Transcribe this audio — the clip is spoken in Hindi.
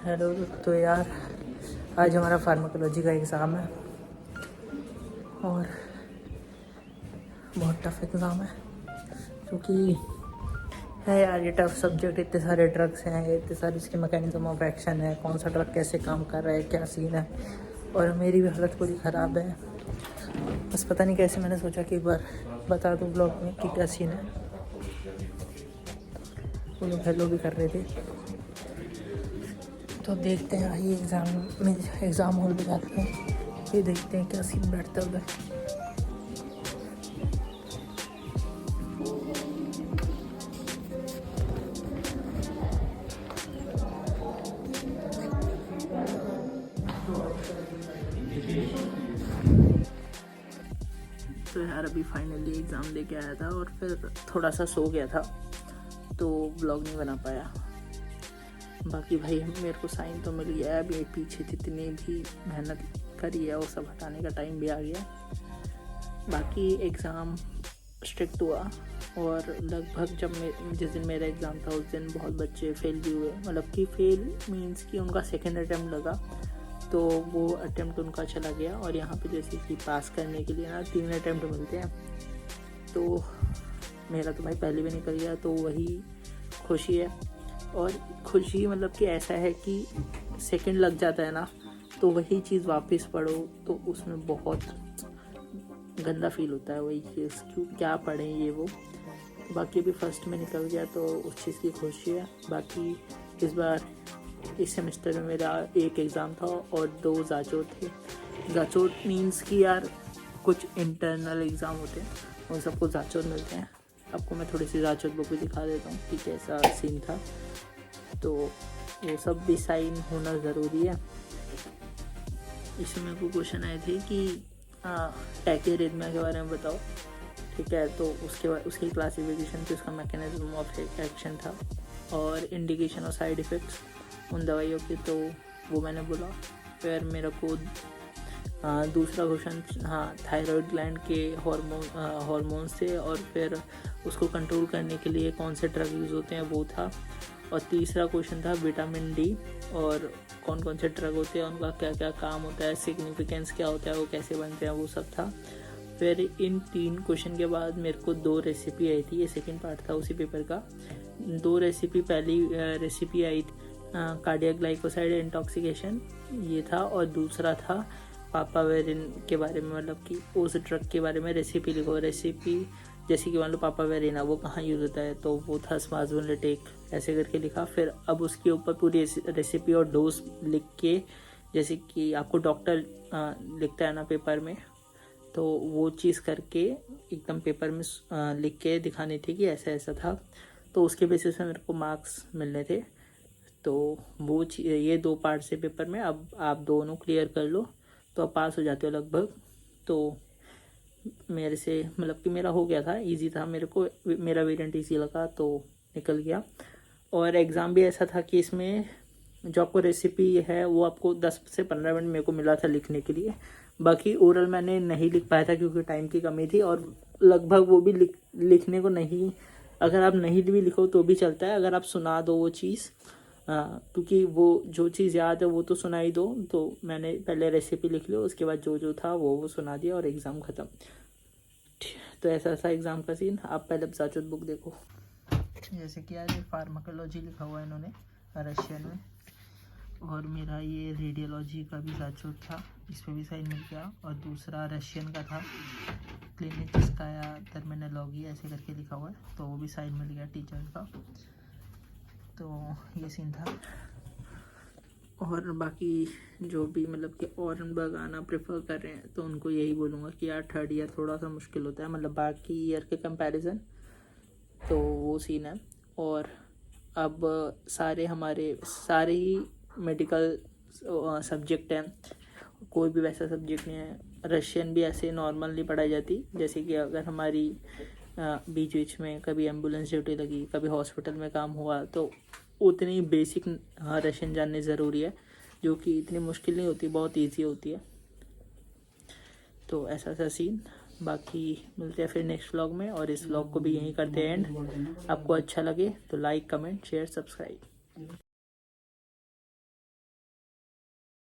हेलो। तो यार आज हमारा फार्माकोलॉजी का एग्ज़ाम है और बहुत टफ एग्ज़ाम है क्योंकि है यार ये टफ सब्जेक्ट। इतने सारे ड्रग्स हैं, इतने सारे इसके मैकेनिज्म ऑफ एक्शन है, कौन सा ड्रग कैसे काम कर रहा है, क्या सीन है। और मेरी भी हालत पूरी ख़राब है। बस पता नहीं कैसे मैंने सोचा कि एक बार बता दूँ ब्लॉग में कि क्या सीन है। वो लोग हेलो भी कर रहे थे। तो देखते हैं आइए एग्ज़ाम हॉल में जाते हैं, फिर देखते हैं क्या सीन बैठता है उधर। तो यार अभी फाइनली एग्ज़ाम देके आया था और फिर थोड़ा सा सो गया था तो ब्लॉग नहीं बना पाया। बाकी भाई मेरे को साइन तो मिल गया है। अभी पीछे जितनी भी मेहनत करी है वो सब हटाने का टाइम भी आ गया। बाकी एग्ज़ाम स्ट्रिक्ट हुआ और लगभग जिस दिन मेरा एग्ज़ाम था उस दिन बहुत बच्चे फेल भी हुए। मतलब कि फेल मींस कि उनका सेकेंड अटैम्प्ट लगा तो वो अटैम्प्ट उनका चला गया। और यहाँ पे जैसे कि पास करने के लिए ना 3 अटैम्प्ट मिलते हैं, तो मेरा तो भाई पहले भी निकल गया, तो वही खुशी है। और खुशी मतलब कि ऐसा है कि सेकंड लग जाता है ना, तो वही चीज़ वापस पढ़ो तो उसमें बहुत गंदा फील होता है। वही चीज़ क्यों क्या पढ़ें ये वो। बाकी भी फर्स्ट में निकल गया तो उस चीज़ की खुशी है। बाकी इस बार इस सेमेस्टर में मेरा एक एग्ज़ाम था और 2 जाचोट थे। जाचोट मीन्स कि यार कुछ इंटरनल एग्ज़ाम होते हैं, उन सबको जाचोट मिलते हैं। आपको मैं थोड़ी सी जाचोट बुक भी दिखा देता हूँ कि कैसा सीन था। तो वो सब भी साइन होना ज़रूरी है। इसमें को क्वेश्चन आए थे कि टैकेरिथमिया के बारे में बताओ, ठीक है। तो उसकी क्लासिफिकेशन थी, उसका मैकेनिज्म ऑफ एक्शन था और इंडिकेशन और साइड इफ़ेक्ट्स उन दवाइयों के, तो वो मैंने बोला। फिर मेरे को दूसरा क्वेश्चन थायराइड ग्लैंड के हार्मोन्स थे और फिर उसको कंट्रोल करने के लिए कौन से ड्रग यूज़ होते हैं वो था। और तीसरा क्वेश्चन था विटामिन डी और कौन कौन से ड्रग होते हैं, उनका क्या क्या काम होता है, सिग्निफिकेंस क्या होता है, वो कैसे बनते हैं, वो सब था। फिर इन 3 क्वेश्चन के बाद मेरे को 2 रेसिपी आई थी। ये सेकंड पार्ट था उसी पेपर का। 2 रेसिपी, पहली रेसिपी आई कार्डियक ग्लाइकोसाइड इंटॉक्सिकेशन ये था, और दूसरा था पापावेरिन के बारे में, मतलब कि उस ड्रग के बारे में रेसिपी लिखो। रेसिपी जैसे कि मान लो पापावेरिन वो कहाँ यूज़ होता है, तो वो था स्माजुलेटेक, ऐसे करके लिखा। फिर अब उसके ऊपर पूरी रेसिपी और डोज लिख के, जैसे कि आपको डॉक्टर लिखता है ना पेपर में, तो वो चीज़ करके एकदम पेपर में लिख के दिखानी थी कि ऐसा ऐसा था। तो उसके बेसिस पे मेरे को मार्क्स मिलने थे। तो वो ये 2 पार्ट से पेपर में, अब आप दोनों क्लियर कर लो तो आप पास हो जाते हो लगभग। तो मेरे से मतलब कि मेरा हो गया था, इजी था मेरे को, मेरा वेरिएंट इजी लगा तो निकल गया। और एग्ज़ाम भी ऐसा था कि इसमें जो आपको रेसिपी है वो आपको 10 से 15 मिनट मेरे को मिला था लिखने के लिए। बाकी ओरल मैंने नहीं लिख पाया था क्योंकि टाइम की कमी थी, और लगभग वो भी लिखने को नहीं, अगर आप नहीं भी लिखो तो भी चलता है, अगर आप सुना दो वो चीज़, क्योंकि वो जो चीज़ याद है वो तो सुनाई दो। तो मैंने पहले रेसिपी लिख ली, उसके बाद जो था वो सुना दिया और एग्ज़ाम ख़त्म। तो ऐसा ऐसा एग्ज़ाम का सीन। आप पहले जाचोट बुक देखो। जैसे कि यार ये फार्माकोलॉजी लिखा हुआ है इन्होंने रशियन में, और मेरा ये रेडियोलॉजी का भी जाचोट था, इस पर भी साइन मिल गया। और दूसरा रशियन का था क्लिनिचिस्काया टर्मिनोलॉजी ऐसे करके लिखा हुआ है, तो वो भी साइन मिल गया टीचर का। तो ये सीन था। और बाकी जो भी मतलब कि ऑरेनबर्ग आना प्रेफर कर रहे हैं तो उनको यही बोलूँगा कि यार 3rd ईयर थोड़ा सा मुश्किल होता है, मतलब बाकी ईयर के कंपैरिजन, तो वो सीन है। और अब सारे ही मेडिकल सब्जेक्ट हैं, कोई भी वैसा सब्जेक्ट नहीं है। रशियन भी ऐसे नॉर्मल नहीं पढ़ाई जाती, जैसे कि अगर हमारी बीच बीच में कभी एम्बुलेंस ड्यूटी लगी, कभी हॉस्पिटल में काम हुआ, तो उतनी बेसिक रशियन जाननी ज़रूरी है, जो कि इतनी मुश्किल नहीं होती, बहुत इजी होती है। तो ऐसा सा सीन। बाकी मिलते हैं फिर नेक्स्ट व्लॉग में, और इस व्लॉग को भी यहीं करते हैं एंड। आपको अच्छा लगे तो लाइक, कमेंट, शेयर, सब्सक्राइब।